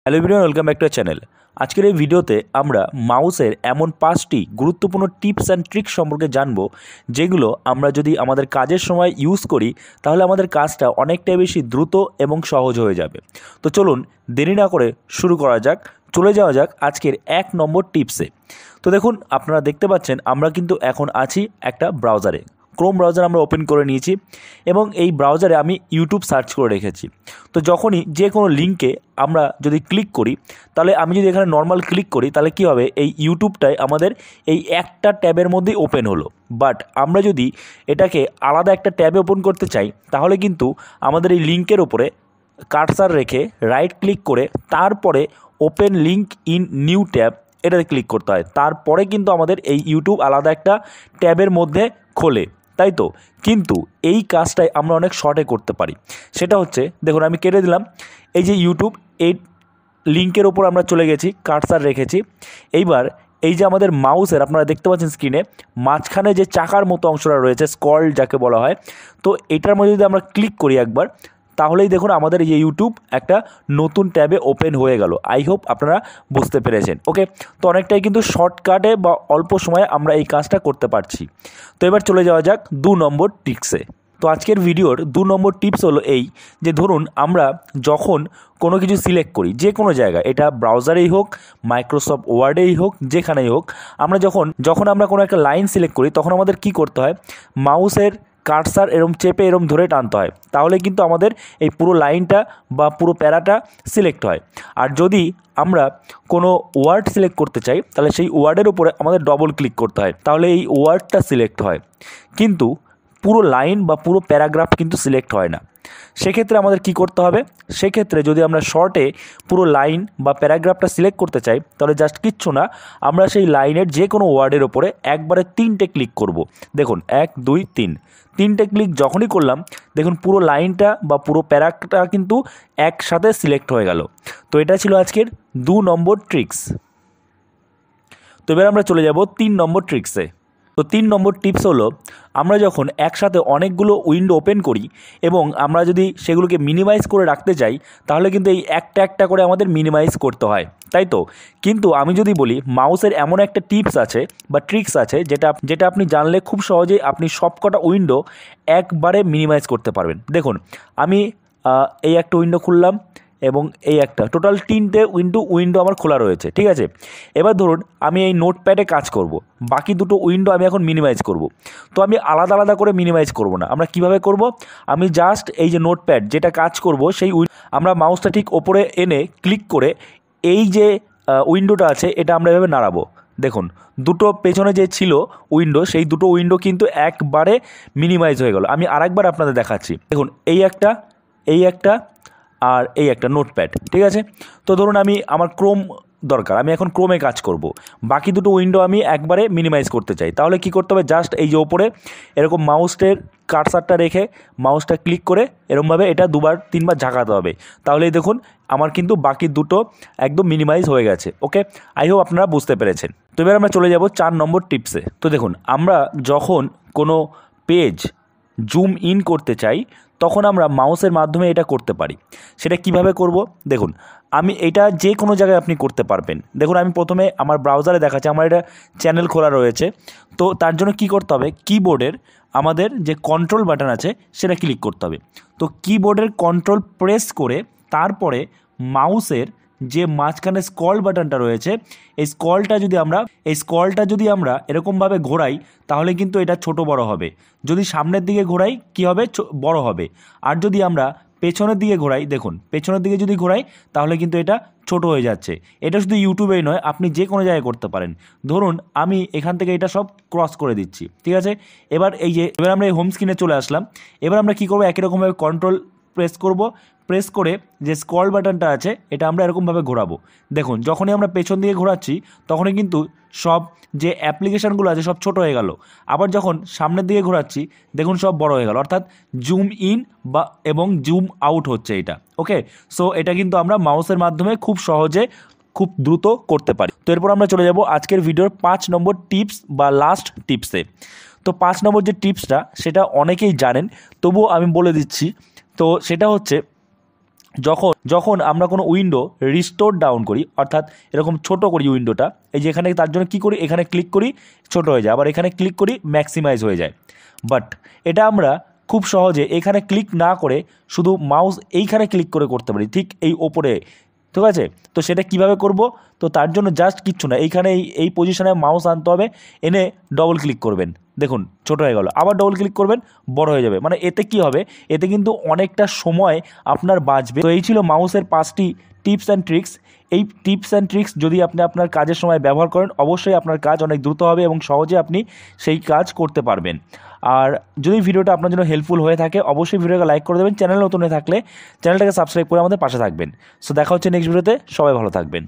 Hello everyone, welcome back to our channel. আজকের এই ভিডিওতে আমরা মাউসের এমন 5টি গুরুত্বপূর্ণ টিপস অ্যান্ড ট্রিক্স সম্পর্কে জানবো, যেগুলো আমরা যদি আমাদের কাজের সময় ইউজ করি তাহলে আমাদের কাজটা অনেকটাই বেশি দ্রুত এবং সহজ হয়ে যাবে। তো চলুন দেরি না করে শুরু করা যাক, চলে যাওয়া যাক আজকের 1 নম্বর টিপসে। তো দেখুন, আপনারা দেখতে পাচ্ছেন আমরা কিন্তু এখন আছি একটা ব্রাউজারে। ক্রোম ব্রাউজার আমরা ওপেন করে নিয়েছি এবং এই ব্রাউজারে আমি ইউটিউব সার্চ করে রেখেছি। তো যখনই যে কোনো লিঙ্কে আমরা যদি ক্লিক করি, তাহলে আমি যদি এখানে নর্মাল ক্লিক করি তাহলে কী হবে, এই ইউটিউবটাই আমাদের এই একটা ট্যাবের মধ্যেই ওপেন হলো। বাট আমরা যদি এটাকে আলাদা একটা ট্যাবে ওপেন করতে চাই তাহলে কিন্তু আমাদের এই লিঙ্কের ওপরে কার্সার রেখে রাইট ক্লিক করে তারপরে open link in new tab এটাতে ক্লিক করতে হয়। তারপরে কিন্তু আমাদের এই ইউটিউব আলাদা একটা ট্যাবের মধ্যে খোলে, তাই তো। কিন্তু এই কাজটাই আমরা অনেক শর্টে করতে পারি। সেটা হচ্ছে, দেখুন আমি কেটে দিলাম, এই যে ইউটিউব, এই লিঙ্কের ওপর আমরা চলে গেছি, কার্সার রেখেছি। এইবার এই যে আমাদের মাউসের, আপনারা দেখতে পাচ্ছেন স্ক্রিনে মাঝখানে যে চাকার মতো অংশটা রয়েছে, স্ক্রল যাকে বলা হয়, তো এটার মধ্যে যদি আমরা ক্লিক করি একবার, তাহলেই দেখুন আমাদের এই ইউটিউব একটা নতুন ট্যাবে ওপেন হয়ে গেল। আই হোপ আপনারা বুঝতে পেরেছেন। ওকে, তো অনেকটাই কিন্তু শর্টকাটে বা অল্প সময়ে আমরা এই কাজটা করতে পারছি। তো এবার চলে যাওয়া যাক 2 নম্বর টিপসে। তো আজকের ভিডিওর 2 নম্বর টিপস হলো এই যে, ধরুন আমরা যখন কোনো কিছু সিলেক্ট করি যে কোনো জায়গায়, এটা ব্রাউজারেই হোক, মাইক্রোসফট ওয়ার্ডেই হোক, যেখানেই হোক, আমরা যখন আমরা কোনো একটা লাইন সিলেক্ট করি তখন আমাদের কি করতে হয়, মাউসের কার্সার এরম চেপে এরম ধরে টানতে হয়, তাহলে কিন্তু আমাদের এই পুরো লাইনটা বা পুরো প্যারাটা সিলেক্ট হয়। আর যদি আমরা কোনো ওয়ার্ড সিলেক্ট করতে চাই তাহলে সেই ওয়ার্ডের উপরে আমাদের ডবল ক্লিক করতে হয়, তাহলে এই ওয়ার্ডটা সিলেক্ট হয়, কিন্তু পুরো লাইন বা পুরো প্যারাগ্রাফ কিন্তু সিলেক্ট হয় না। সেক্ষেত্রে আমাদের কি করতে হবে, সেক্ষেত্রে যদি আমরা শর্টে পুরো লাইন বা প্যারাগ্রাফটা সিলেক্ট করতে চাই তাহলে জাস্ট কিচ্ছু না, আমরা সেই লাইনের যে কোনো ওয়ার্ডের ওপরে একবারে 3টে ক্লিক করব। দেখুন 1 2 3, 3টে ক্লিক যখনই করলাম দেখুন পুরো লাইনটা বা পুরো প্যারাটা কিন্তু একসাথে সিলেক্ট হয়ে গেল। তো এটা ছিল আজকের 2 নম্বর ট্রিক্স। তো এবার আমরা চলে যাব 3 নম্বর ট্রিক্সে। তো 3 নম্বর টিপস হলো, আমরা যখন একসাথে অনেকগুলো উইন্ডো ওপেন করি এবং আমরা যদি সেগুলোকে মিনিমাইজ করে রাখতে চাই তাহলে কিন্তু এই একটা একটা করে আমাদের মিনিমাইজ করতে হয়, তাই তো। কিন্তু আমি যদি বলি, মাউসের এমন একটা টিপস আছে বা ট্রিক্স আছে যেটা আপনি জানলে খুব সহজেই আপনি সবকটা উইন্ডো একবারে মিনিমাইজ করতে পারবেন। দেখুন আমি এই একটা উইন্ডো খুললাম এবং এই একটা, টোটাল 3টে উইন্ডো আমার খোলা রয়েছে, ঠিক আছে। এবার ধরুন আমি এই নোটপ্যাডে কাজ করব, বাকি দুটো উইন্ডো আমি এখন মিনিমাইজ করব। তো আমি আলাদা আলাদা করে মিনিমাইজ করব না। আমরা কিভাবে করব, আমি জাস্ট এই যে নোটপ্যাড যেটা কাজ করব সেই আমরা মাউসটা ঠিক ওপরে এনে ক্লিক করে এই যে উইন্ডোটা আছে এটা আমরা এভাবে নাড়াবো। দেখুন দুটো পেছনে যে ছিল উইন্ডো, সেই দুটো উইন্ডো কিন্তু একবারে মিনিমাইজ হয়ে গেল। আমি আরেকবার আপনাদের দেখাচ্ছি। দেখুন এই একটা আর এই একটা নোটপ্যাড, ঠিক আছে। তো ধরুন আমার ক্রোম দরকার, আমি এখন ক্রোমে কাজ করব, বাকি দুটো উইন্ডো আমি একবারে মিনিমাইজ করতে চাই, তাহলে কি করতে হবে, জাস্ট এই যে ওপরে এরকম মাউসের কার্সারটা রেখে মাউসটা ক্লিক করে এরকমভাবে এটা 2বার 3বার ঝাঁকাতে হবে, তাহলেই দেখুন আমার কিন্তু বাকি দুটো একদম মিনিমাইজ হয়ে গেছে। ওকে, আই হোপ আপনারা বুঝতে পেরেছেন। তো এবার আমরা চলে যাব 4 নম্বর টিপসে। তো দেখুন আমরা যখন কোনো পেজ জুম ইন করতে চাই তখন আমরা মাউসের মাধ্যমে এটা করতে পারি। সেটা কিভাবে করব, দেখুন আমি এটা যে কোনো জায়গায় আপনি করতে পারবেন। দেখুন আমি প্রথমে আমার ব্রাউজারে দেখাচ্ছি, আমার এটা চ্যানেল খোলা রয়েছে। তো তার জন্য কি করতে হবে, কিবোর্ডের আমাদের যে কন্ট্রোল বাটন আছে সেটা ক্লিক করতে হবে। তো কিবোর্ডের কন্ট্রোল প্রেস করে তারপরে মাউসের যে মাঝখানে স্ক্রল বাটনটা রয়েছে এই স্ক্রলটা যদি আমরা এরকমভাবে ঘোরাই তাহলে কিন্তু এটা ছোট বড় হবে। যদি সামনের দিকে ঘোরাই কি হবে, বড় হবে। আর যদি আমরা পেছনের দিকে ঘোরাই, দেখুন পেছনের দিকে যদি ঘোরাই তাহলে কিন্তু এটা ছোট হয়ে যাচ্ছে। এটা শুধু ইউটিউবেই নয়, আপনি যে কোনো জায়গায় করতে পারেন। ধরুন আমি এখান থেকে এটা সব ক্রস করে দিচ্ছি, ঠিক আছে। এবার আমরা এই হোম স্ক্রিনে চলে আসলাম। এবার আমরা কী করবো, একই রকমভাবে কন্ট্রোল প্রেস করে যে স্ক্রল বাটনটা আছে এটা আমরা এরকমভাবে ঘোরাবো। দেখুন যখনই আমরা পেছন দিকে ঘোরাচ্ছি তখনই কিন্তু সব যে অ্যাপ্লিকেশানগুলো আছে সব ছোট হয়ে গেল। আবার যখন সামনের দিকে ঘোরাচ্ছি দেখুন সব বড় হয়ে গেল, অর্থাৎ জুম ইন এবং জুম আউট হচ্ছে এটা। ওকে, সো এটা কিন্তু আমরা মাউসের মাধ্যমে খুব সহজে খুব দ্রুত করতে পারি। তো এরপর আমরা চলে যাব আজকের ভিডিওর 5 নম্বর টিপস বা লাস্ট টিপসে। তো 5 নম্বর যে টিপসটা সেটা অনেকেই জানেন, তবুও আমি বলে দিচ্ছি। তো সেটা হচ্ছে, যখন যখন আমরা কোনো উইন্ডো রিস্টোর ডাউন করি, অর্থাৎ এরকম ছোট করি উইন্ডোটা, এই যে এখানে তার জন্য কী করি, এখানে ক্লিক করি ছোট হয়ে যায়, আবার এখানে ক্লিক করি ম্যাক্সিমাইজ হয়ে যায়। বাট এটা আমরা খুব সহজে এখানে ক্লিক না করে শুধু মাউস এইখানে ক্লিক করে করতে পারি, ঠিক এই ওপরে, ঠিক আছে। তো সেটা কিভাবে করব, তো তার জন্য জাস্ট কিচ্ছু না, এইখানে এই পজিশনে মাউস আনতে হবে, এনে ডবল ক্লিক করবেন, দেখুন ছোট হয়ে গেল, আবার ডবল ক্লিক করবেন বড় হয়ে যাবে। মানে এতে কি হবে, এতে কিন্তু অনেকটা সময় আপনার বাঁচবে। তো এই ছিল মাউসের 5টি টিপস অ্যান্ড ট্রিক্স। এই টিপস অ্যান্ড ট্রিক্স যদি আপনি আপনার কাজের সময় ব্যবহার করেন, অবশ্যই আপনার কাজ অনেক দ্রুত হবে এবং সহজে আপনি সেই কাজ করতে পারবেন। আর যদি ভিডিওটা আপনার জন্য হেল্পফুল হয়ে থাকে, অবশ্যই ভিডিওকে লাইক করে দেবেন। চ্যানেল নতুন হয়ে থাকলে চ্যানেলটাকে সাবস্ক্রাইব করে আমাদের পাশে থাকবেন। সো দেখা হচ্ছে নেক্সট ভিডিওতে, সবাই ভালো থাকবেন।